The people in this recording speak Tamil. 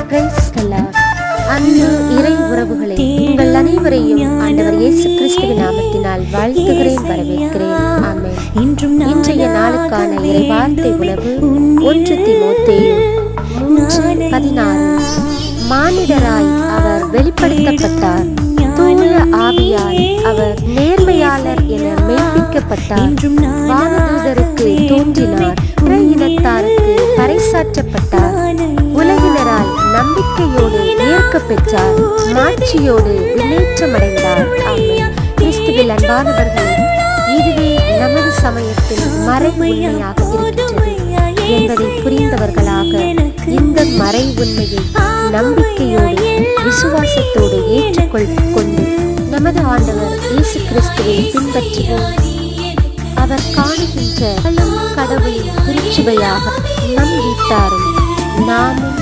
அன்பு இறை உறவுகளே, உங்கள் அனைவரையும் ஆண்டவர் இயேசு கிறிஸ்துவின் நாமத்தினால் வாழ்த்துகிறேன், வரவேற்கிறேன். ஆமென். இன்றைய நாளுக்கான இறை வார்த்தை உணவு 1 தீமோத்தேயு 3:16. மானிடராய் அவர் வெளிப்படுத்தப்பட்டார், தூய ஆவியால் அவர் நேர்மையாளர் என மெய்ப்பிக்கப்பட்டார், வானதூதருக்கு தோன்றினார், பிற இனத்தாருக்கு பறைசாற்றப்பட்டார், உலகினரால் நம்பிக்கையோடு ஏற்கப் பெற்றார், மாட்சியோடு முன்னேற்றமடைந்தார். ஆமென். கிறிஸ்துவில் அன்பானவர்களே, இதுவே நமது சமயத்தில் மறை உண்மையாக இருக்கின்றது என்பதை புரிந்தவர்களாக இந்த மறை உண்மையை நம்பிக்கையோடு விசுவாசத்தோடு ஏற்றுக்கொண்டு நமது ஆண்டவர் இயேசு கிறிஸ்துவை பின்பற்றுவோம். அவர் காணுகின்ற கடவுளின் திருச்சுவையாக நம் வீட்டாரும் நாமும்